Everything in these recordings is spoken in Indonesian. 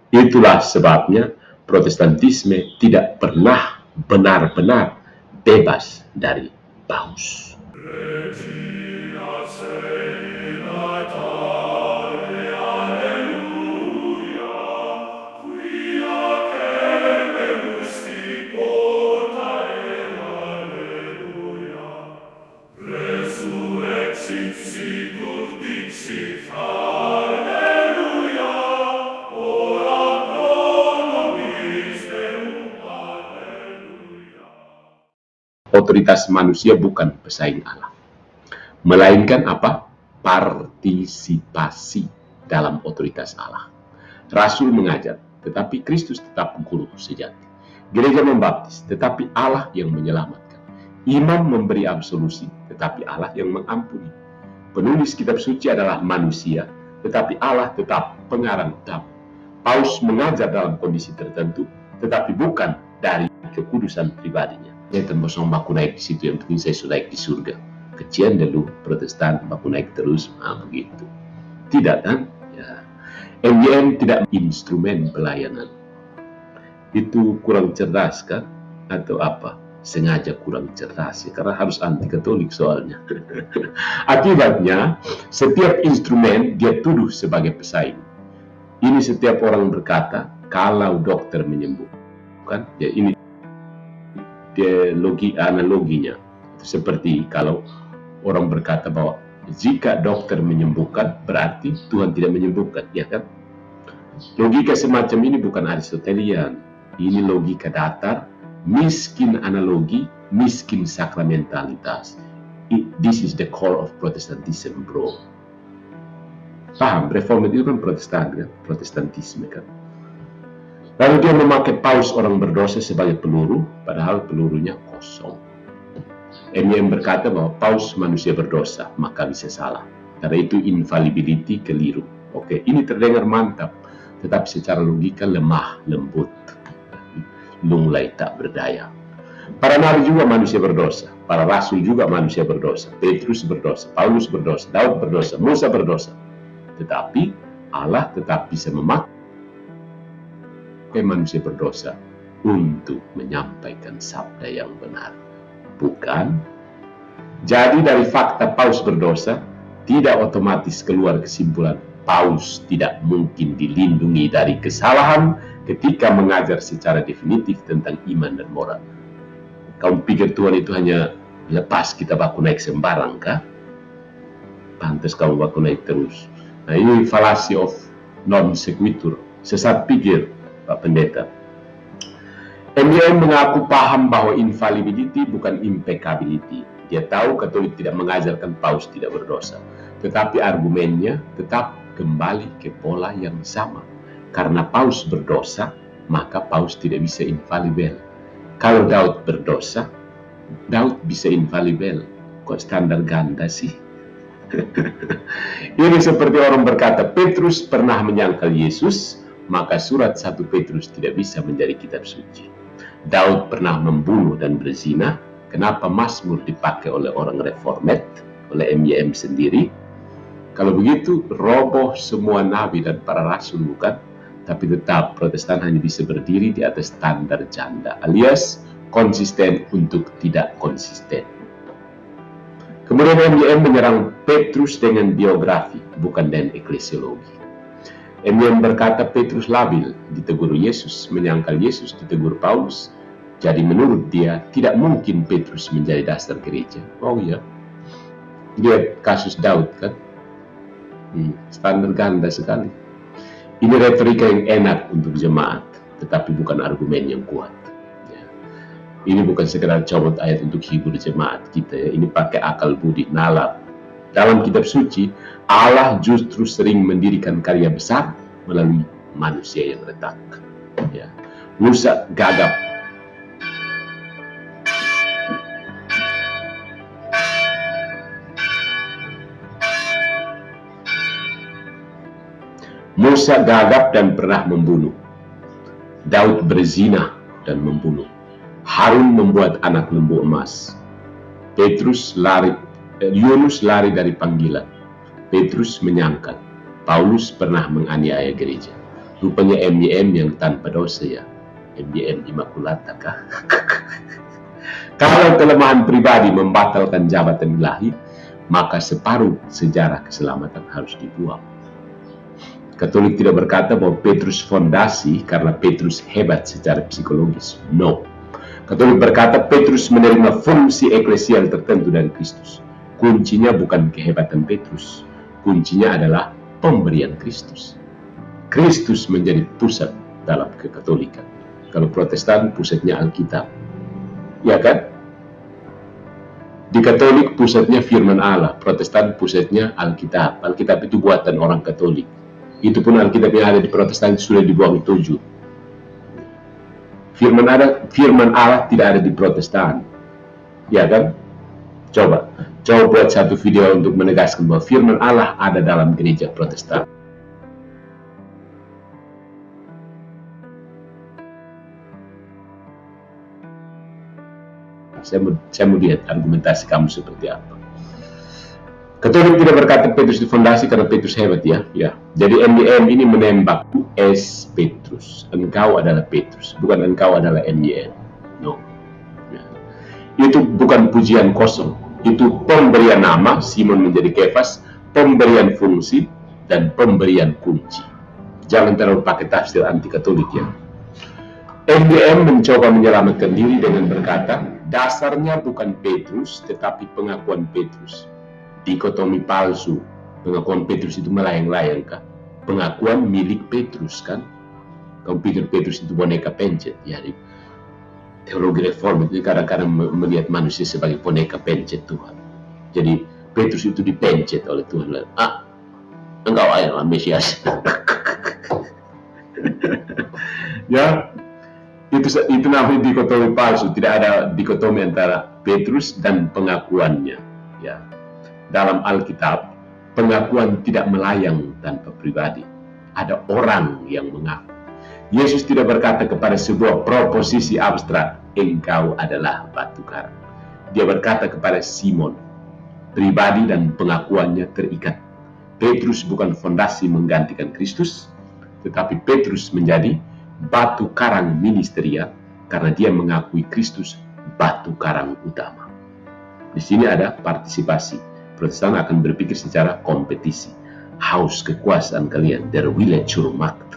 Itulah sebabnya Protestantisme tidak pernah benar-benar bebas dari paus. Otoritas manusia bukan pesaing Allah, melainkan apa? Partisipasi dalam otoritas Allah. Rasul mengajar, tetapi Kristus tetap guru sejati. Gereja membaptis, tetapi Allah yang menyelamatkan. Imam memberi absolusi, tetapi Allah yang mengampuni. Penulis kitab suci adalah manusia, tetapi Allah tetap pengarang kitab. Paus mengajar dalam kondisi tertentu, tetapi bukan dari kekudusan pribadinya. Ya, termasuk baku naik di situ, yang penting saya sudah naik di surga. Kecian dulu Protestan baku naik terus, begitu. Tidak kan? Ya. MGM tidak instrumen pelayanan. Itu kurang cerdas kan? Atau apa? Sengaja kurang cerdas ya, karena harus anti Katolik soalnya. Akibatnya, setiap instrumen dia tuduh sebagai pesaing. Ini setiap orang berkata, kalau dokter menyembuhkan, ya ini analoginya. Seperti kalau orang berkata bahwa jika dokter menyembuhkan, berarti Tuhan tidak menyembuhkan, ya kan? Logika semacam ini bukan Aristotelian. Ini logika datar, miskin analogi, miskin sakramentalitas. This is the core of Protestantism, bro. Paham, reformat itu kan Protestan kan, Protestantisme kan. Lalu dia memakai paus orang berdosa sebagai peluru, padahal pelurunya kosong. MYM berkata bahwa paus manusia berdosa, maka bisa salah. Karena itu infallibility keliru. Oke, ini terdengar mantap, tetapi secara logika lemah, lembut, lunglai tak berdaya. Para nabi juga manusia berdosa, para rasul juga manusia berdosa, Petrus berdosa, Paulus berdosa, Daud berdosa, Musa berdosa. Tetapi Allah tetap bisa memakai manusia berdosa untuk menyampaikan sabda yang benar. Bukan? Jadi dari fakta paus berdosa, tidak otomatis keluar kesimpulan paus tidak mungkin dilindungi dari kesalahan ketika mengajar secara definitif tentang iman dan moral. Kamu pikir Tuhan itu hanya lepas kita baku naik sembarang kah? Pantas kamu baku naik terus. Nah, ini fallacy of non sequitur, sesat pikir Pak Pendeta. MYM mengaku paham bahwa infallibility bukan impeccability. Dia tahu Katolik tidak mengajarkan paus tidak berdosa, tetapi argumennya tetap kembali ke pola yang sama. Karena paus berdosa, maka paus tidak bisa infalibel. Kalau Daud berdosa, Daud bisa infalibel. Kok standar ganda sih? Ini seperti orang berkata, Petrus pernah menyangkal Yesus, maka surat 1 Petrus tidak bisa menjadi kitab suci. Daud pernah membunuh dan berzina, kenapa Mazmur dipakai oleh orang reformat, oleh MYM sendiri? Kalau begitu, roboh semua nabi dan para rasul bukan? Tapi tetap Protestan hanya bisa berdiri di atas standar janda, alias konsisten untuk tidak konsisten. Kemudian MYM menyerang Petrus dengan biografi, bukan dengan eklesiologi. MYM berkata Petrus labil, ditegur Yesus, menyangkal Yesus, ditegur Paulus. Jadi menurut dia, tidak mungkin Petrus menjadi dasar gereja. Oh ya, lihat kasus Daud kan, standar ganda sekali. Ini retorika yang enak untuk jemaat, tetapi bukan argumen yang kuat. Ini bukan sekedar comot ayat untuk hibur jemaat kita ya. Ini pakai akal budi, nalar. Dalam kitab suci, Allah justru sering mendirikan karya besar melalui manusia yang retak. Ya. Musa gagap. Musa gagap dan pernah membunuh. Daud berzina dan membunuh. Harun membuat anak lembu emas. Yunus lari dari panggilan. Petrus menyangkal. Paulus pernah menganiaya gereja. Rupanya MYM yang tanpa dosa ya. MYM Immaculata kah? Kalau kelemahan pribadi membatalkan jabatan ilahi, maka separuh sejarah keselamatan harus dibuang. Katolik tidak berkata bahwa Petrus fondasi karena Petrus hebat secara psikologis. No. Katolik berkata Petrus menerima fungsi eklesial tertentu dari Kristus. Kuncinya bukan kehebatan Petrus. Kuncinya adalah pemberian Kristus. Kristus menjadi pusat dalam kekatolikan. Kalau Protestan pusatnya Alkitab. Ya kan? Di Katolik pusatnya firman Allah, Protestan pusatnya Alkitab. Alkitab itu buatan orang Katolik. Itu pun Alkitab yang ada di Protestan sudah dibuang 7. Firman Allah tidak ada di Protestan. Ya kan? Coba buat satu video untuk menegaskan bahwa firman Allah ada dalam gereja Protestan. Saya mau lihat argumentasi kamu seperti apa. Katolik tidak berkata Petrus difondasi karena Petrus hebat ya. Jadi MYM ini menembak US Petrus. Engkau adalah Petrus, bukan engkau adalah MYM. No. Ya. Itu bukan pujian kosong. Itu pemberian nama, Simon menjadi Kefas, pemberian fungsi, dan pemberian kunci. Jangan terlalu pakai tafsir anti Katolik ya. MYM mencoba menyelamatkan diri dengan berkata, dasarnya bukan Petrus, tetapi pengakuan Petrus. Dikotomi palsu, pengakuan Petrus itu melayang-layang kah? Pengakuan milik Petrus kan? Kamu pikir Petrus itu boneka pencet? Ya, teologi reform itu kadang-kadang melihat manusia sebagai boneka pencet Tuhan. Jadi Petrus itu dipencet oleh Tuhan. Engkau adalah Mesias. Ya, itu namanya dikotomi palsu. Tidak ada dikotomi antara Petrus dan pengakuannya. Ya. Dalam Alkitab, pengakuan tidak melayang tanpa pribadi. Ada orang yang mengaku. Yesus tidak berkata kepada sebuah proposisi abstrak, engkau adalah batu karang. Dia berkata kepada Simon, pribadi dan pengakuannya terikat. Petrus bukan fondasi menggantikan Kristus, tetapi Petrus menjadi batu karang ministerial karena dia mengakui Kristus batu karang utama. Di sini ada partisipasi. Protestan akan berpikir secara kompetisi. Haus kekuasaan kalian, der Wille zur Macht.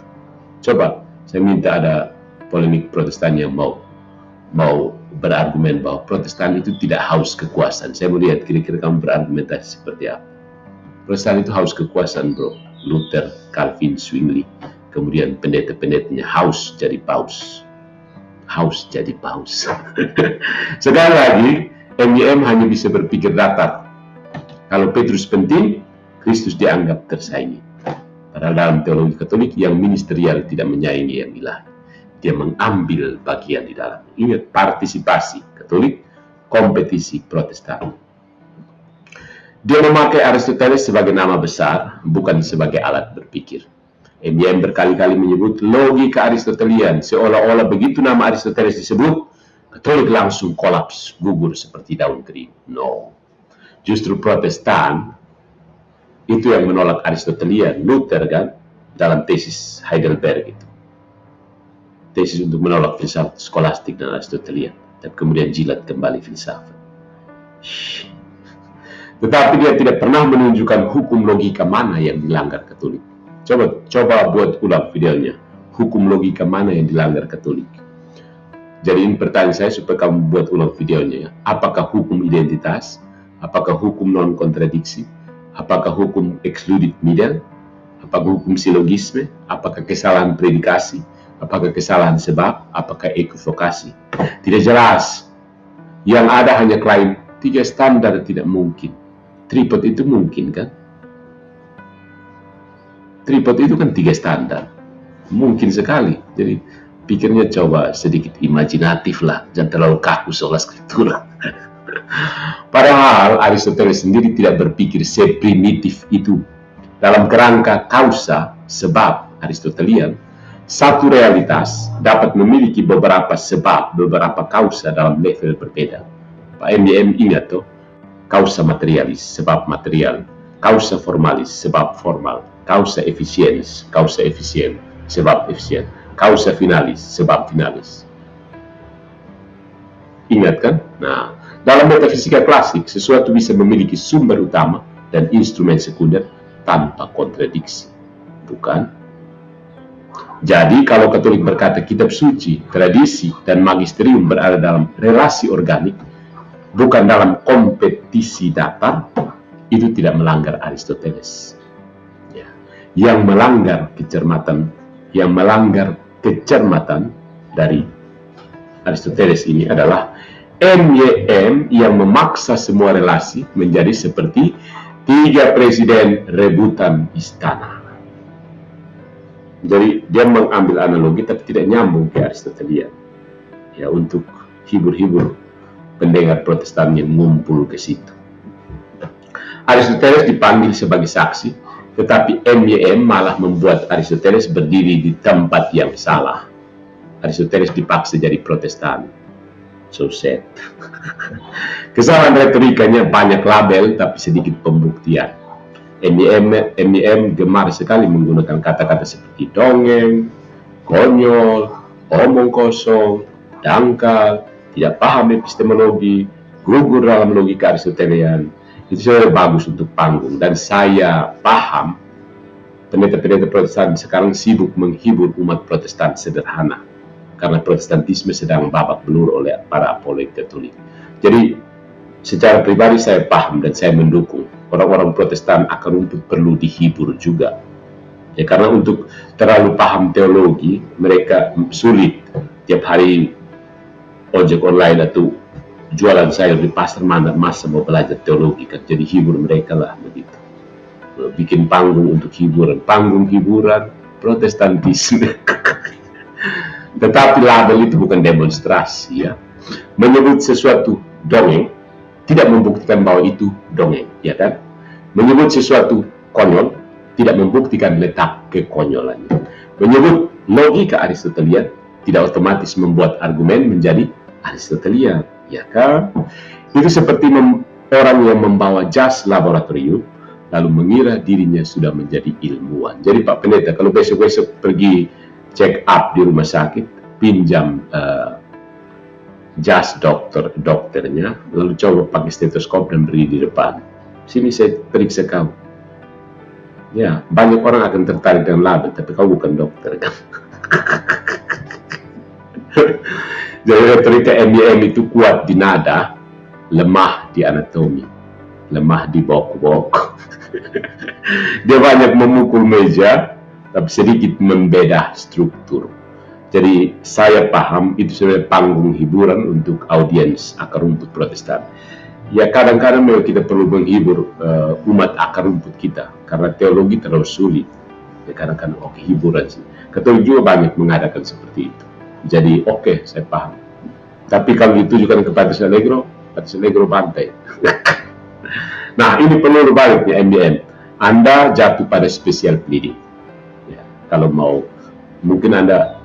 Coba, saya minta ada polemik Protestan yang mau berargumen bahwa Protestan itu tidak haus kekuasaan. Saya mau lihat kira-kira kamu berargumentasi seperti apa. Protestan itu haus kekuasaan, bro. Luther, Calvin, Zwingli, kemudian pendeta-pendetanya haus jadi paus. Haus jadi paus. Sekali lagi, MYM hanya bisa berpikir datar. Kalau Petrus penting, Kristus dianggap tersaingi. Padahal dalam teologi Katolik yang ministerial tidak menyaingi yang ilahi. Dia mengambil bagian di dalam. Ingat, partisipasi Katolik, kompetisi Protestan. Dia memakai Aristoteles sebagai nama besar, bukan sebagai alat berpikir. MYM berkali-kali menyebut logika Aristotelian, seolah-olah begitu nama Aristoteles disebut, Katolik langsung kolaps, gugur seperti daun kering. No. Justru Protestan itu yang menolak Aristotelian, Luther kan, dalam tesis Heidelberg itu. Tesis untuk menolak filsafat skolastik dan Aristotelian, dan kemudian jilat kembali filsafat. Tetapi dia tidak pernah menunjukkan hukum logika mana yang dilanggar Katolik. Coba buat ulang videonya. Hukum logika mana yang dilanggar Katolik? Jadi ini pertanyaan saya supaya kamu buat ulang videonya ya. Apakah hukum identitas? Apakah hukum non-kontradiksi? Apakah hukum excluded middle? Apakah hukum silogisme? Apakah kesalahan predikasi? Apakah kesalahan sebab? Apakah ekivokasi? Tidak jelas. Yang ada hanya klaim 3 standar tidak mungkin. Tripod itu mungkin kan? Tripod itu kan 3 standar. Mungkin sekali. Jadi pikirnya coba sedikit imajinatif lah. Jangan terlalu kaku soal skriptura. Padahal Aristoteles sendiri tidak berpikir seprimitif itu. Dalam kerangka kausa, sebab Aristotelian, satu realitas dapat memiliki beberapa sebab, beberapa kausa dalam level berbeda. Pak MYM ingat tuh, kausa materialis, sebab material, kausa formalis, sebab formal, kausa efisienis, kausa efisien, sebab efisien. Causa finalis, sebab finalis. Ingat kan? Nah, dalam metafisika klasik, sesuatu bisa memiliki sumber utama dan instrumen sekunder tanpa kontradiksi. Bukan? Jadi, kalau Katolik berkata kitab suci, tradisi, dan magisterium berada dalam relasi organik, bukan dalam kompetisi datar, itu tidak melanggar Aristoteles. Ya. Yang melanggar kecermatan dari Aristoteles ini adalah MYM yang memaksa semua relasi menjadi seperti 3 presiden rebutan istana. Jadi dia mengambil analogi tapi tidak nyambung ke Aristotelian. Ya, untuk hibur-hibur pendengar Protestan yang ngumpul ke situ. Aristoteles dipanggil sebagai saksi, tetapi MYM malah membuat Aristoteles berdiri di tempat yang salah. Aristoteles dipaksa jadi Protestan. So sad. Kesalahan retorikanya banyak label tapi sedikit pembuktian. MYM gemar sekali menggunakan kata-kata seperti dongeng, konyol, omong kosong, dangkal, tidak paham epistemologi, gugur dalam logika Aristotelian. Itu sebenarnya bagus untuk panggung, dan saya paham pendeta-pendeta Protestan sekarang sibuk menghibur umat Protestan sederhana karena Protestantisme sedang babak belur oleh para apoleg Katolik. Jadi secara pribadi saya paham dan saya mendukung orang-orang Protestan akar rumput perlu dihibur juga. Ya, karena untuk terlalu paham teologi mereka sulit. Tiap hari ojek online atau jualan sayur di pasar mana masa mau belajar teologi kan, jadi hibur mereka lah begitu. Bikin panggung untuk hiburan, panggung hiburan Protestantisme. Tetapi label itu bukan demonstrasi ya. Menyebut sesuatu dongeng tidak membuktikan bahwa itu dongeng, ya kan? Menyebut sesuatu konyol tidak membuktikan letak kekonyolannya. Menyebut logika Aristotelian tidak otomatis membuat argumen menjadi Aristotelian, ya kan? Itu seperti orang yang membawa jas laboratorium lalu mengira dirinya sudah menjadi ilmuwan. Jadi Pak Pendeta, kalau besok-besok pergi check up di rumah sakit, pinjam jas dokternya, lalu coba pakai stetoskop dan beri di depan. Sini saya periksa kau. Ya, banyak orang akan tertarik dengan label, tapi kau bukan dokter kan? Jadi retorika MYM itu kuat di nada, lemah di anatomi, lemah di bok-bok. Dia banyak memukul meja, tapi sedikit membedah struktur. Jadi saya paham itu sebenarnya panggung hiburan untuk audiens akar rumput Protestan. Ya kadang-kadang memang kita perlu menghibur umat akar rumput kita karena teologi terlalu sulit. Ya kadang-kadang oke, hiburan sih. Katolik juga banyak mengadakan seperti itu. Jadi oke, saya paham. Tapi kalau ditujukan ke Patrice Allegro bantai. Nah, ini peluru baliknya MBM. Anda jatuh pada special pleading. Ya, kalau mau, mungkin Anda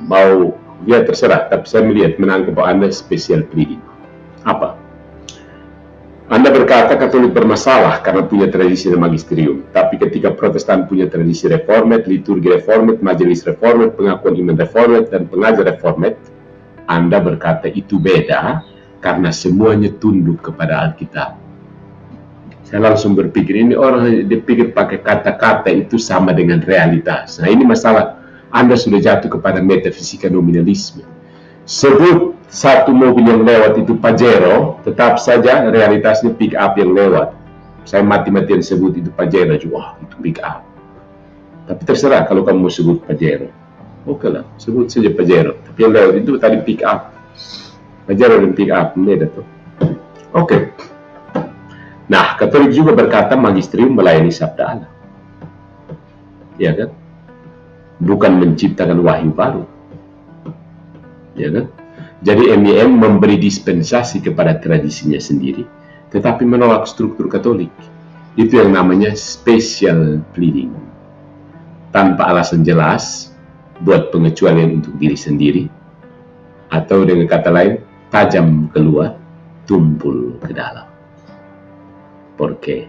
mau, ya terserah. Tapi saya melihat menangkap bahwa Anda special pleading. Apa? Anda berkata Katolik bermasalah karena punya tradisi magisterium. Tapi ketika Protestan punya tradisi reformat, liturgi reformat, majelis reformat, pengakuan iman reformat, dan pengajar reformat, Anda berkata itu beda karena semuanya tunduk kepada Alkitab. Saya langsung berpikir, ini orang dipikir pakai kata-kata itu sama dengan realitas. Nah ini masalah, Anda sudah jatuh kepada metafisika nominalisme. Sebut satu mobil yang lewat itu Pajero, tetap saja realitasnya pick up yang lewat. Saya mati-matian sebut itu Pajero, wah itu pick up. Tapi terserah kalau kamu mau sebut Pajero. Oke lah, sebut saja Pajero. Tapi yang lewat itu tadi pick up. Pajero dan pick up, beda tuh. Oke. Nah, Katolik juga berkata magisterium melayani sabda Allah. Ya kan? Bukan menciptakan wahyu baru. Ya kan? Jadi MYM memberi dispensasi kepada tradisinya sendiri, tetapi menolak struktur Katolik. Itu yang namanya special pleading. Tanpa alasan jelas, buat pengecualian untuk diri sendiri, atau dengan kata lain, tajam keluar, tumpul ke dalam. Por qué?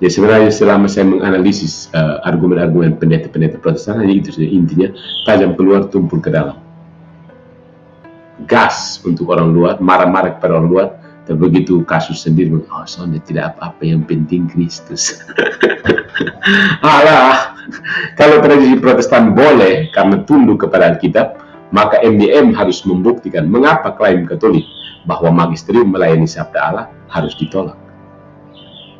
Jadi sebenarnya selama saya menganalisis argumen-argumen pendeta-pendeta Protestan, hanya itu saja intinya, tajam keluar, tumpul ke dalam. Gas untuk orang luar, marah-marah kepada orang luar, tapi begitu kasus sendiri, oh soalnya tidak apa-apa, yang penting Kristus. Alah, kalau tradisi Protestan boleh karena tunduk kepada Alkitab, maka MDM harus membuktikan mengapa klaim Katolik bahwa magisterium melayani sabda Allah harus ditolak.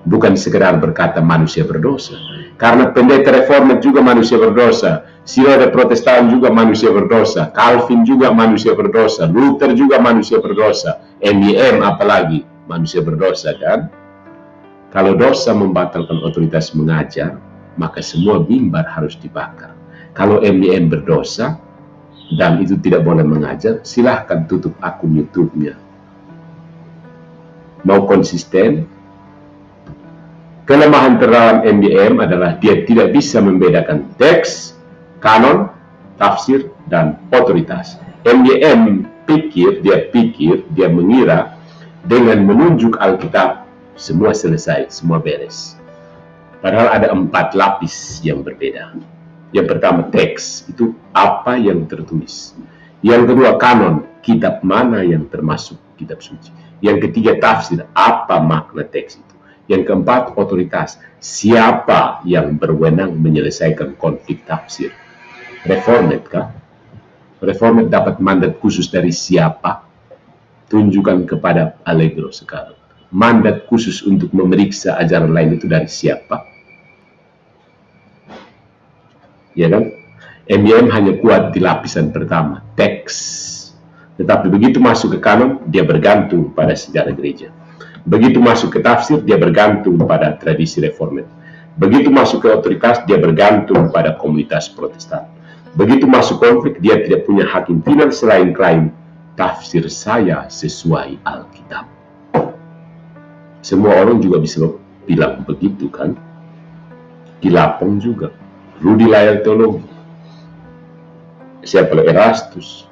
Bukan sekedar berkata manusia berdosa, karena pendeta reformat juga manusia berdosa, Sinode Protestan juga manusia berdosa, Calvin juga manusia berdosa, Luther juga manusia berdosa, MDM apalagi manusia berdosa kan? Kalau dosa membatalkan otoritas mengajar, maka semua mimbar harus dibakar. Kalau MDM berdosa dan itu tidak boleh mengajar, silahkan tutup akun YouTube-nya. Mau konsisten? Kelemahan terdalam MDM adalah dia tidak bisa membedakan teks, kanon, tafsir, dan otoritas. MDM pikir, dia mengira dengan menunjuk Alkitab semua selesai, semua beres. Padahal ada 4 lapis yang berbeda. Yang pertama teks, itu apa yang tertulis. Yang kedua kanon, kitab mana yang termasuk kitab suci. Yang ketiga tafsir, apa makna teks itu. Yang keempat otoritas, siapa yang berwenang menyelesaikan konflik tafsir. Reformat kah? Reformat dapat mandat khusus dari siapa? Tunjukkan kepada Allegro sekarang. Mandat khusus untuk memeriksa ajaran lain itu dari siapa? Ya kan? MDM hanya kuat di lapisan pertama, teks. Tetapi begitu masuk ke kanon, dia bergantung pada sejarah gereja. Begitu masuk ke tafsir, dia bergantung pada tradisi reformat. Begitu masuk ke otoritas, dia bergantung pada komunitas Protestan. Begitu masuk konflik, dia tidak punya hakim final selain klaim tafsir saya sesuai Alkitab. Semua orang juga bisa bilang begitu kan? Kilapong juga, Rudi Layar Teologi, siapa lagi, Erastus,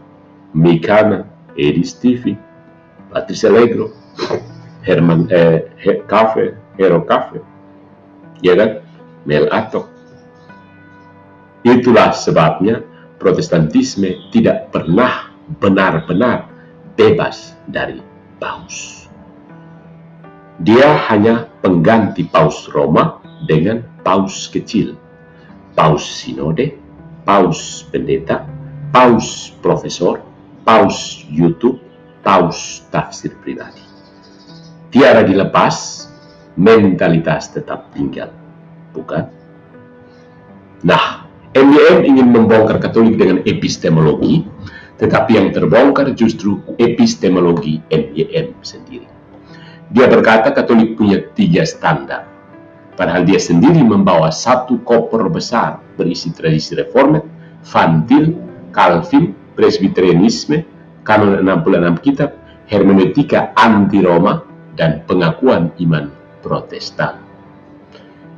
Mikana, Edi Stivi, Patricia Allegro, Herman Cafe, Hero Cafe, ya kan? Mel Atok. Itulah sebabnya Protestantisme tidak pernah benar-benar bebas dari paus. Dia hanya pengganti paus Roma dengan paus kecil, paus sinode, paus pendeta, paus profesor, paus YouTube, paus tafsir pribadi. Tiada dilepas, mentalitas tetap tinggal, bukan? Nah, MDM ingin membongkar Katolik dengan epistemologi, tetapi yang terbongkar justru epistemologi MDM sendiri. Dia berkata Katolik punya 3 standar, padahal dia sendiri membawa 1 koper besar berisi tradisi reformat, Van Til, Calvin, Presbyterianisme, kanon 66 kitab, hermeneutika anti-Roma, dan pengakuan iman Protestan.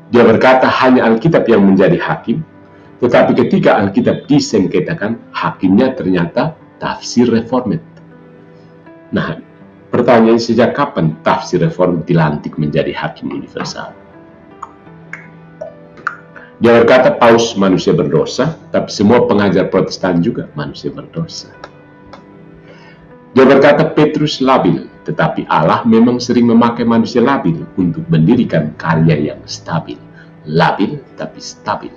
Dia berkata hanya Alkitab yang menjadi hakim, tetapi ketika Alkitab disengketakan, hakimnya ternyata tafsir reformat. Nah, pertanyaan sejak kapan tafsir reformat dilantik menjadi hakim universal? Dia berkata paus manusia berdosa, tapi semua pengajar Protestan juga manusia berdosa. Dia berkata Petrus labil, tetapi Allah memang sering memakai manusia labil untuk mendirikan karya yang stabil. Labil tapi stabil.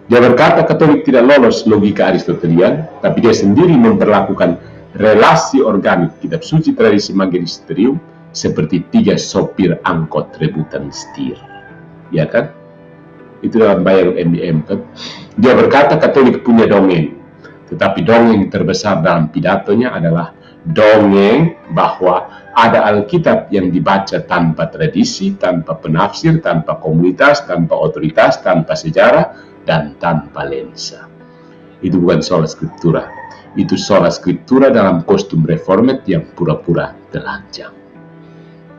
Dia berkata Katolik tidak lolos logika Aristotelian, tapi dia sendiri memperlakukan relasi organik kitab suci tradisi magisterium seperti 3 sopir angkot rebutan setir. Ya kan? Itu dalam bayang MDM kan? Dia berkata Katolik punya dongeng, tetapi dongeng terbesar dalam pidatonya adalah dongeng bahwa ada Alkitab yang dibaca tanpa tradisi, tanpa penafsir, tanpa komunitas, tanpa otoritas, tanpa sejarah, dan tanpa lensa. Itu bukan sola scriptura. Itu sola scriptura dalam kostum reformat yang pura-pura telanjang.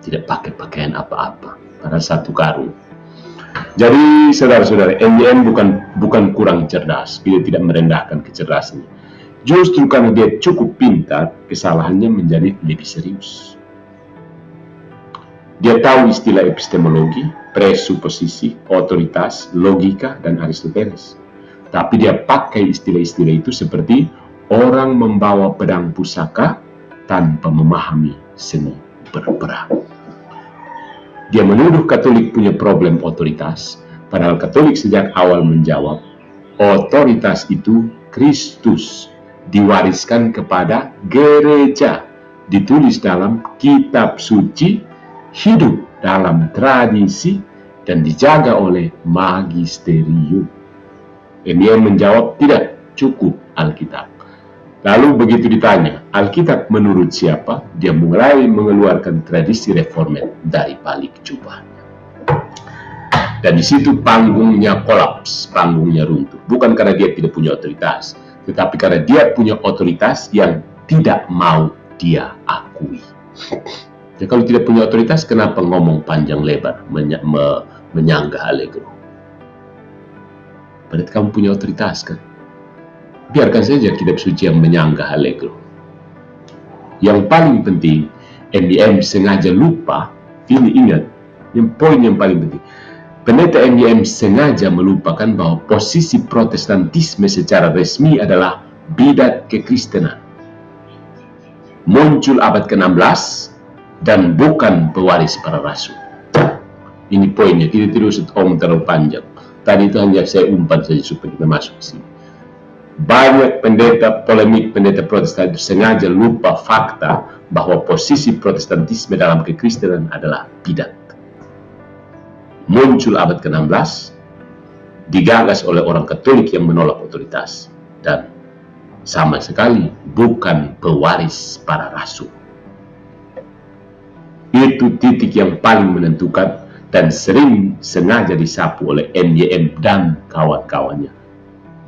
Tidak pakai pakaian apa-apa, pada 1 karung. Jadi saudara-saudara, MDM bukan kurang cerdas, dia tidak merendahkan kecerdasannya. Justru karena dia cukup pintar, kesalahannya menjadi lebih serius. Dia tahu istilah epistemologi, presuposisi, otoritas, logika, dan Aristoteles. Tapi dia pakai istilah-istilah itu seperti orang membawa pedang pusaka tanpa memahami seni berperang. Dia menuduh Katolik punya problem otoritas, padahal Katolik sejak awal menjawab, otoritas itu Kristus, diwariskan kepada gereja, ditulis dalam kitab suci, hidup dalam tradisi, dan dijaga oleh magisterium. Dia menjawab, tidak cukup Alkitab. Lalu begitu ditanya, Alkitab menurut siapa? Dia mulai mengeluarkan tradisi reformat dari balik jubahnya. Dan di situ panggungnya kolaps, panggungnya runtuh. Bukan karena dia tidak punya otoritas, tetapi karena dia punya otoritas yang tidak mau dia akui. Jadi kalau tidak punya otoritas, kenapa ngomong panjang lebar, menyanggah Allegro? Berarti kamu punya otoritas kan? Biarkan saja kitab suci yang menyanggah Allegro. Yang paling penting, MBM sengaja lupa, ini ingat, yang poin yang paling penting. Pendeta MBM sengaja melupakan bahwa posisi Protestantisme secara resmi adalah bidat kekristenan. Muncul abad ke-16 dan bukan pewaris para rasul. Ini poinnya, tidak usah terlalu panjang. Tadi itu hanya saya umpan saja supaya kita masuk ke sini. Banyak pendeta polemik, pendeta Protestan itu sengaja lupa fakta bahwa posisi Protestantisme dalam kekristenan adalah bidat. Muncul abad ke-16, digagas oleh orang Katolik yang menolak otoritas, dan sama sekali bukan pewaris para rasul. Itu titik yang paling menentukan dan sering sengaja disapu oleh MYM dan kawan-kawannya.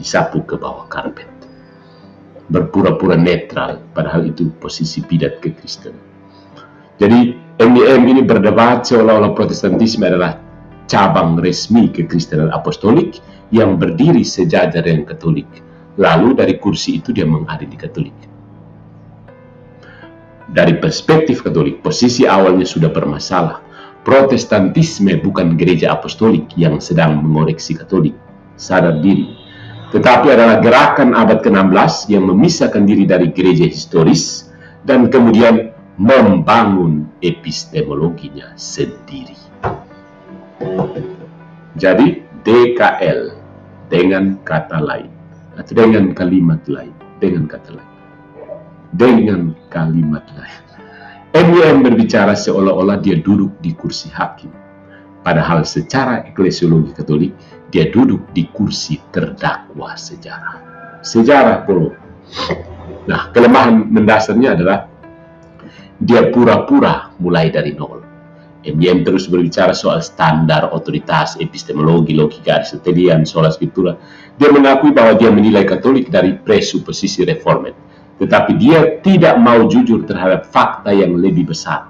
Disapu ke bawah karpet. Berpura-pura netral, padahal itu posisi bidat kekristenan. Jadi MYM ini berdebat seolah-olah Protestantisme adalah cabang resmi kekristenan apostolik yang berdiri sejajar dengan Katolik. Lalu dari kursi itu dia mengadili Katolik. Dari perspektif Katolik, posisi awalnya sudah bermasalah. Protestantisme bukan gereja apostolik yang sedang mengoreksi Katolik. Sadar diri. Tetapi adalah gerakan abad ke-16 yang memisahkan diri dari gereja historis dan kemudian membangun epistemologinya sendiri. Jadi DKL dengan kata lain atau dengan kalimat lain, dengan kalimat lain, MYM berbicara seolah-olah dia duduk di kursi hakim, padahal secara eklesiologi Katolik dia duduk di kursi terdakwa sejarah bro. Nah, kelemahan mendasarnya adalah dia pura-pura mulai dari nol. MYM terus berbicara soal standar otoritas, epistemologi, logika Aristotelian, sola scriptura. Dia mengakui bahwa dia menilai Katolik dari presuposisi reformat, tetapi dia tidak mau jujur terhadap fakta yang lebih besar.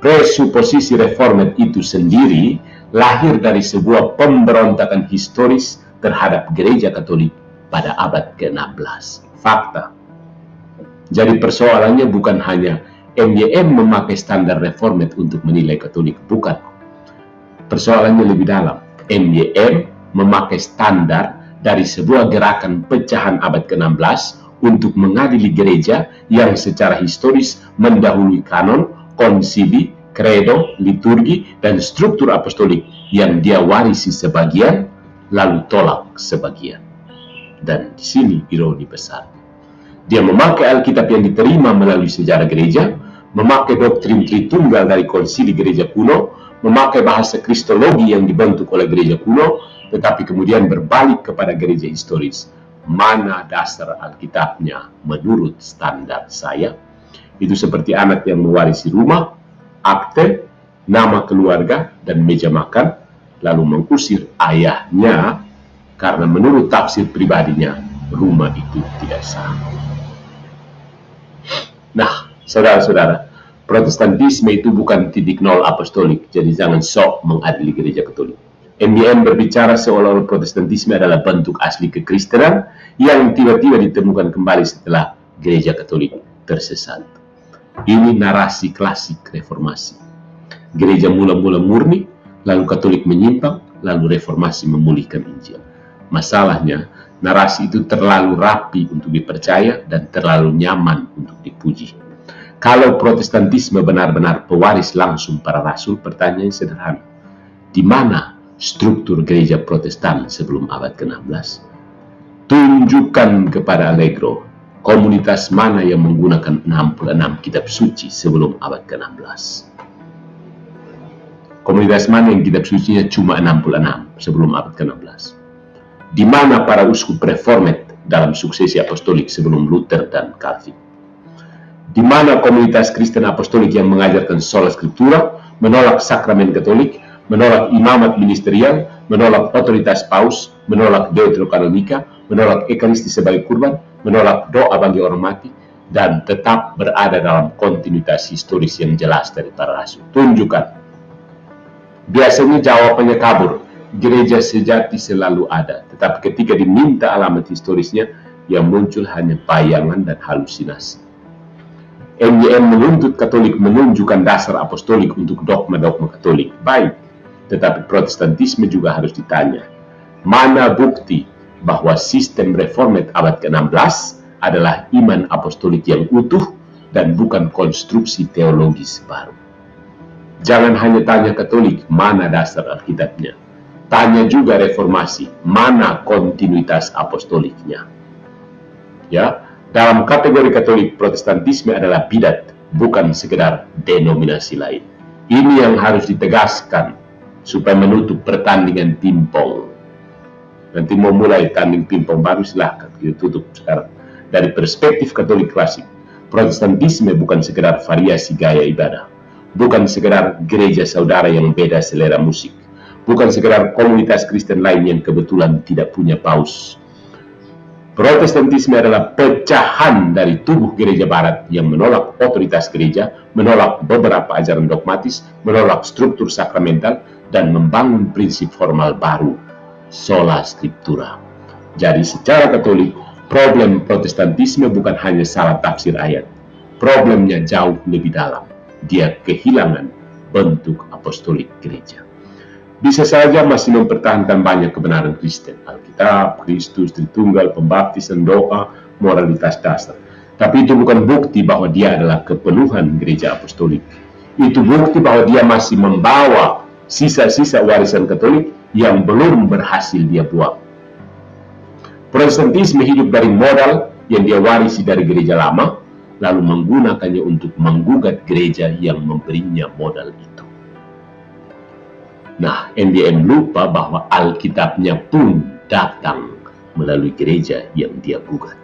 Presuposisi reformat itu sendiri lahir dari sebuah pemberontakan historis terhadap gereja Katolik pada abad ke-16. Fakta. Jadi persoalannya bukan hanya MYM memakai standar reformat untuk menilai Katolik, bukan. Persoalannya lebih dalam. MYM memakai standar dari sebuah gerakan pecahan abad ke-16 untuk mengadili gereja yang secara historis mendahului kanon, konsili, kredo, liturgi, dan struktur apostolik yang dia warisi sebagian, lalu tolak sebagian. Dan di sini ironi besar. Dia memakai Alkitab yang diterima melalui sejarah gereja, memakai doktrin Tritunggal dari konsili gereja kuno, memakai bahasa kristologi yang dibentuk oleh gereja kuno, tetapi kemudian berbalik kepada gereja historis. Mana dasar Alkitabnya menurut standar saya? Itu seperti anak yang mewarisi rumah, akte, nama keluarga, dan meja makan, lalu mengusir ayahnya karena menurut tafsir pribadinya, rumah itu tidak sah. Nah, saudara-saudara, Protestantisme itu bukan titik nol apostolik, jadi jangan sok mengadili gereja Katolik. MYM berbicara seolah-olah Protestantisme adalah bentuk asli kekristenan yang tiba-tiba ditemukan kembali setelah gereja Katolik tersesat. Ini narasi klasik reformasi. Gereja mula-mula murni, lalu Katolik menyimpang, lalu Reformasi memulihkan Injil. Masalahnya, narasi itu terlalu rapi untuk dipercaya dan terlalu nyaman untuk dipuji. Kalau Protestantisme benar-benar pewaris langsung para rasul, pertanyaan sederhana. Di mana struktur gereja Protestan sebelum abad ke-16? Tunjukkan kepada Allegro komunitas mana yang menggunakan 66 kitab suci sebelum abad ke-16. Komunitas mana yang kitab sucinya cuma 66 sebelum abad ke-16? Di mana para uskup reformed dalam suksesi apostolik sebelum Luther dan Calvin? Di mana komunitas Kristen apostolik yang mengajarkan sola scriptura, menolak sakramen Katolik, menolak imamat ministerial, menolak otoritas paus, menolak deuterokanonika, menolak ekaristi sebagai kurban, menolak doa bagi orang mati, dan tetap berada dalam kontinuitas historis yang jelas dari para rasul? Tunjukkan. Biasanya jawabannya kabur. Gereja sejati selalu ada, tetapi ketika diminta alamat historisnya, yang muncul hanya bayangan dan halusinasi. NYM menuntut Katolik menunjukkan dasar apostolik untuk dogma-dogma Katolik. Baik, tetapi Protestantisme juga harus ditanya. Mana bukti bahwa sistem reformed abad ke-16 adalah iman apostolik yang utuh dan bukan konstruksi teologis baru? Jangan hanya tanya Katolik, mana dasar Alkitabnya. Tanya juga Reformasi, mana kontinuitas apostoliknya. Ya, dalam kategori Katolik, Protestantisme adalah bidat, bukan sekedar denominasi lain. Ini yang harus ditegaskan supaya menutup pertandingan pingpong. Nanti mau mulai tanding pingpong baru, silahkan kita tutup sekarang. Dari perspektif Katolik klasik, Protestantisme bukan sekedar variasi gaya ibadah, bukan sekedar gereja saudara yang beda selera musik, bukan sekedar komunitas Kristen lain yang kebetulan tidak punya paus. Protestantisme adalah pecahan dari tubuh gereja barat yang menolak otoritas gereja, menolak beberapa ajaran dogmatis, menolak struktur sakramental, dan membangun prinsip formal baru, sola scriptura. Jadi secara Katolik, problem Protestantisme bukan hanya salah tafsir ayat. Problemnya jauh lebih dalam. Dia kehilangan bentuk apostolik gereja. Bisa saja masih mempertahankan banyak kebenaran Kristen, Alkitab, Kristus, Tritunggal, pembaptisan, doa, moralitas dasar. Tapi itu bukan bukti bahwa dia adalah kepenuhan gereja apostolik. Itu bukti bahwa dia masih membawa sisa-sisa warisan Katolik yang belum berhasil dia buang. Protestantisme hidup dari modal yang dia warisi dari gereja lama, lalu menggunakannya untuk menggugat gereja yang memberinya modal itu. Nah, NDM lupa bahwa Alkitabnya pun datang melalui gereja yang dia gugat.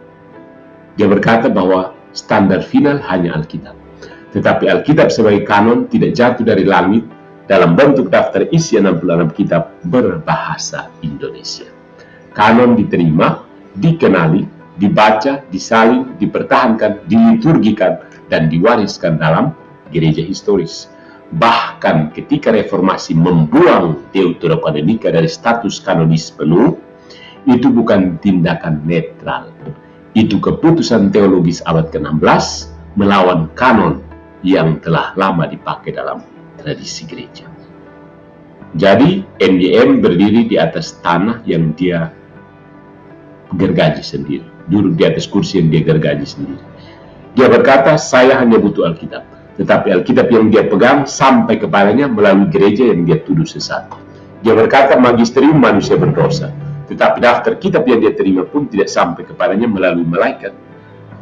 Dia berkata bahwa standar final hanya Alkitab. Tetapi Alkitab sebagai kanon tidak jatuh dari langit dalam bentuk daftar isi 66 kitab berbahasa Indonesia. Kanon diterima, dikenali, dibaca, disalin, dipertahankan, diliturgikan, dan diwariskan dalam gereja historis. Bahkan ketika Reformasi membuang Deuterokanonika dari status kanonis penuh, itu bukan tindakan netral. Itu keputusan teologis abad ke-16 melawan kanon yang telah lama dipakai dalam tradisi gereja. Jadi NYM berdiri di atas tanah yang dia gergaji sendiri, duduk di atas kursi yang dia gergaji sendiri. Dia berkata, saya hanya butuh Alkitab, tetapi Alkitab yang dia pegang sampai kepadanya melalui gereja yang dia tuduh sesat. Dia berkata, magisterium manusia berdosa, tetapi daftar kitab yang dia terima pun tidak sampai kepadanya melalui malaikat,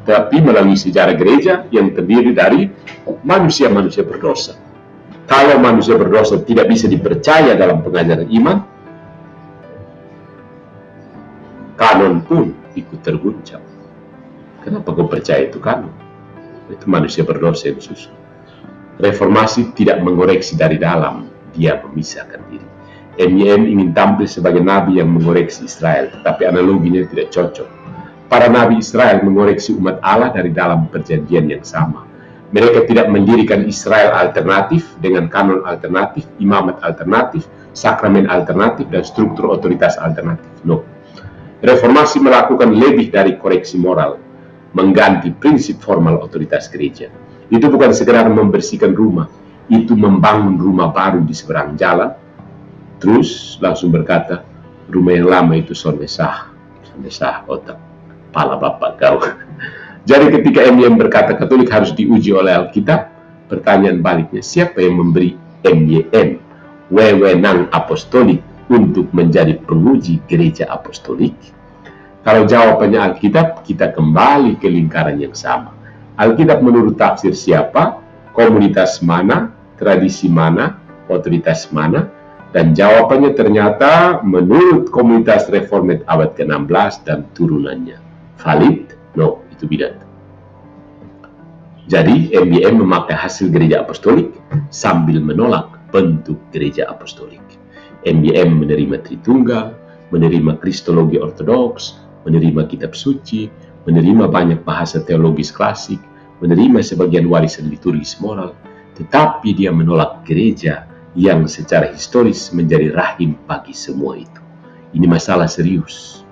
tapi melalui sejarah gereja yang terdiri dari manusia-manusia berdosa. Kalau manusia berdosa tidak bisa dipercaya dalam pengajaran iman, kanon pun ikut terguncang. Kenapa kau percaya itu kanon? Itu manusia berdosa yang susun. Reformasi tidak mengoreksi dari dalam, dia memisahkan diri. NYM ingin tampil sebagai nabi yang mengoreksi Israel, tetapi analoginya tidak cocok. Para nabi Israel mengoreksi umat Allah dari dalam perjanjian yang sama. Mereka tidak mendirikan Israel alternatif dengan kanon alternatif, imamat alternatif, sakramen alternatif, dan struktur otoritas alternatif. No. Reformasi melakukan lebih dari koreksi moral, mengganti prinsip formal otoritas gereja. Itu bukan sekedar membersihkan rumah, itu membangun rumah baru di seberang jalan, terus langsung berkata, rumah yang lama itu sonde sah otak pala bapak kau. Jadi ketika MYM berkata Katolik harus diuji oleh Alkitab, pertanyaan baliknya, siapa yang memberi MYM wewenang apostolik untuk menjadi penguji gereja apostolik? Kalau jawabannya Alkitab, kita kembali ke lingkaran yang sama. Alkitab menurut tafsir siapa, komunitas mana, tradisi mana, otoritas mana, dan jawabannya ternyata menurut komunitas reformat abad ke-16 dan turunannya. Valid? No, itu bidat. Jadi MYM memakai hasil gereja apostolik sambil menolak bentuk gereja apostolik. MYM menerima Tritunggal, menerima Kristologi Ortodoks, menerima kitab suci, menerima banyak bahasa teologis klasik, menerima sebagian warisan liturgis moral, tetapi dia menolak gereja yang secara historis menjadi rahim bagi semua itu. Ini masalah serius.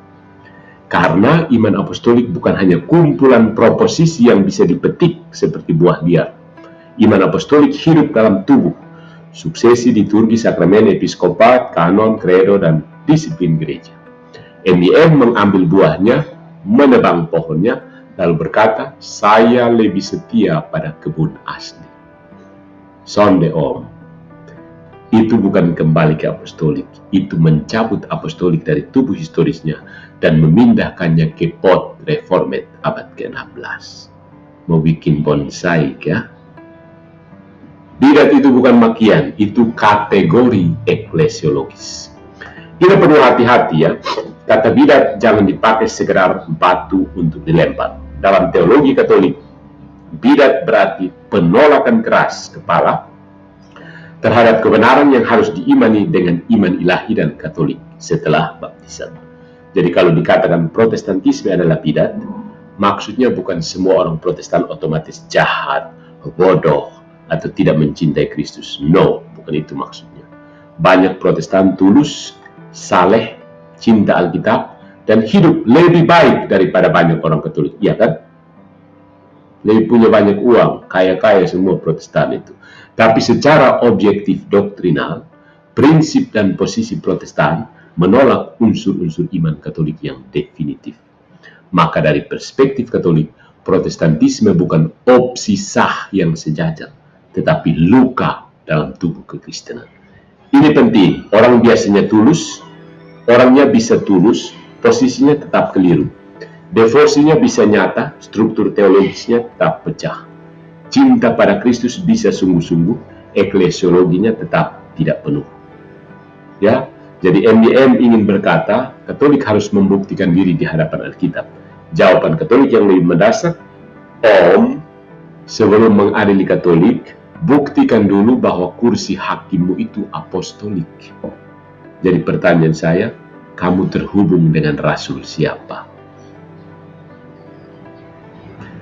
Karena iman apostolik bukan hanya kumpulan proposisi yang bisa dipetik seperti buah liar. Iman apostolik hidup dalam tubuh, suksesi liturgi, sakramen, episkopat, kanon, kredo, dan disiplin gereja. MYM mengambil buahnya, menebang pohonnya, lalu berkata, saya lebih setia pada kebun asli. Sonde om, itu bukan kembali ke apostolik, itu mencabut apostolik dari tubuh historisnya dan memindahkannya ke pot reformat abad ke-16. Mau bikin bonsai ya? Bidat itu bukan makian, itu kategori eklesiologis. Kita perlu hati-hati ya, kata bidat jangan dipakai sekedar batu untuk dilempar. Dalam teologi Katolik, bidat berarti penolakan keras kepala terhadap kebenaran yang harus diimani dengan iman ilahi dan Katolik setelah baptisan. Jadi kalau dikatakan Protestantisme adalah bidat, maksudnya bukan semua orang Protestan otomatis jahat, bodoh, atau tidak mencintai Kristus. No, bukan itu maksudnya. Banyak Protestan tulus, saleh, cinta Alkitab, dan hidup lebih baik daripada banyak orang Katolik. Iya kan? Lebih punya banyak uang, kaya-kaya semua Protestan itu. Tapi secara objektif doktrinal, prinsip dan posisi Protestan menolak unsur-unsur iman Katolik yang definitif. Maka dari perspektif Katolik, Protestantisme bukan opsi sah yang sejajar, tetapi luka dalam tubuh kekristenan. Ini penting, orang biasanya tulus, orangnya bisa tulus, posisinya tetap keliru. Devosinya bisa nyata, struktur teologisnya tetap pecah. Cinta pada Kristus bisa sungguh-sungguh, eklesiologinya tetap tidak penuh. Ya, jadi MYM ingin berkata, Katolik harus membuktikan diri di hadapan Alkitab. Jawaban Katolik yang lebih mendasar, Om, sebelum mengadili Katolik, buktikan dulu bahwa kursi hakimmu itu apostolik. Jadi pertanyaan saya, kamu terhubung dengan rasul siapa?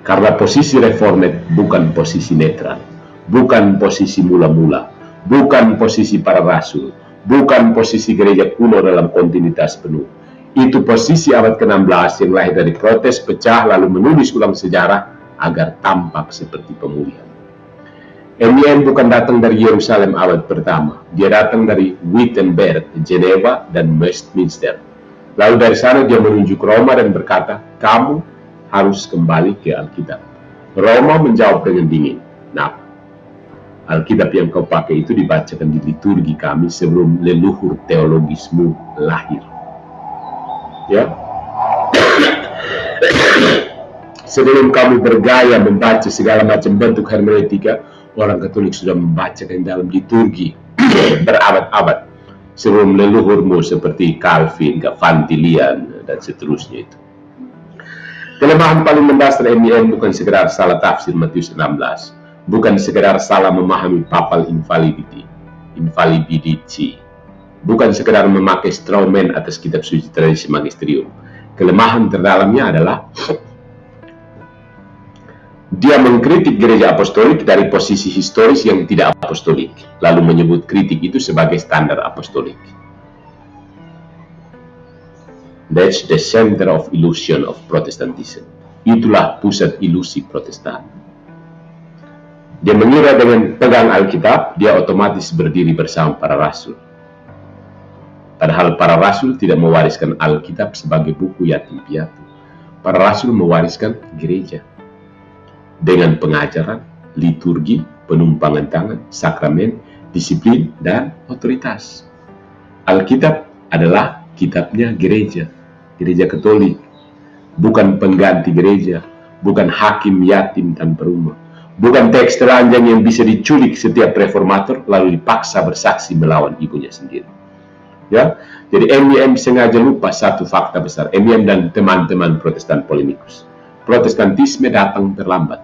Karena posisi reformat bukan posisi netral, bukan posisi mula-mula, bukan posisi para rasul, bukan posisi gereja kuno dalam kontinuitas penuh. Itu posisi abad ke-16 yang lahir dari protes, pecah, lalu menulis ulang sejarah agar tampak seperti pemulihan. MYM bukan datang dari Yerusalem abad pertama, dia datang dari Wittenberg, Geneva, dan Westminster. Lalu dari sana dia menuju ke Roma dan berkata, kamu harus kembali ke Alkitab. Roma menjawab dengan dingin, nah, Alkitab yang kau pakai itu dibacakan di liturgi kami sebelum leluhur teologismu lahir. Ya, sebelum kamu bergaya membaca segala macam bentuk hermeneutika, orang Katolik sudah membacakan dalam liturgi berabad-abad sebelum leluhurmu seperti Calvin, Van Tillian, dan seterusnya itu. Kelemahan paling mendasar MYM bukan sekedar salah tafsir Matius 16, bukan sekedar salah memahami papal invalidity, bukan sekedar memakai strawman atas kitab suci tradisi magisterium. Kelemahan terdalamnya adalah dia mengkritik gereja apostolik dari posisi historis yang tidak apostolik, lalu menyebut kritik itu sebagai standar apostolik. That's the center of illusion of Protestantism. Itulah pusat ilusi Protestan. Dia mengira dengan pegang Alkitab, dia otomatis berdiri bersama para rasul. Padahal para rasul tidak mewariskan Alkitab sebagai buku yatim piatu. Para rasul mewariskan gereja dengan pengajaran, liturgi, penumpangan tangan, sakramen, disiplin, dan otoritas. Alkitab adalah kitabnya gereja, gereja Katolik, bukan pengganti gereja, bukan hakim yatim tanpa rumah, bukan teks telanjang yang bisa diculik setiap reformator lalu dipaksa bersaksi melawan ibunya sendiri. Ya, jadi MIM sengaja lupa satu fakta besar. MIM dan teman-teman Protestan polemikus. Protestantisme datang terlambat.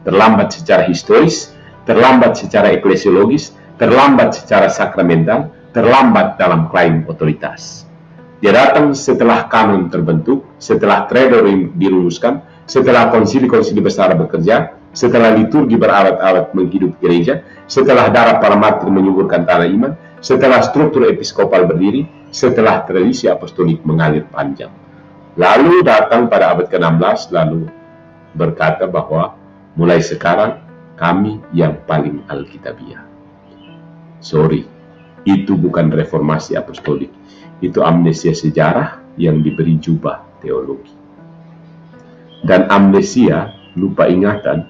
Terlambat secara historis, terlambat secara eklesiologis, terlambat secara sakramental, terlambat dalam klaim otoritas. Dia datang setelah kanon terbentuk, setelah Tredor dirumuskan, setelah konsili-konsili besar bekerja, setelah liturgi berabad-abad menghidup gereja, setelah darah para martir menyuburkan tanah iman, setelah struktur episkopal berdiri, setelah tradisi apostolik mengalir panjang. Lalu datang pada abad ke-16, lalu berkata bahwa mulai sekarang kami yang paling alkitabiah. Sorry, itu bukan reformasi apostolik. Itu amnesia sejarah yang diberi jubah teologi. Dan amnesia, lupa ingatan,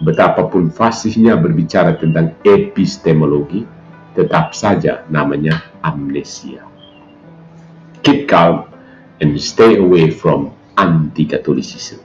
betapapun fasihnya berbicara tentang epistemologi, tetap saja namanya amnesia. Keep calm and stay away from anti-Catholicism.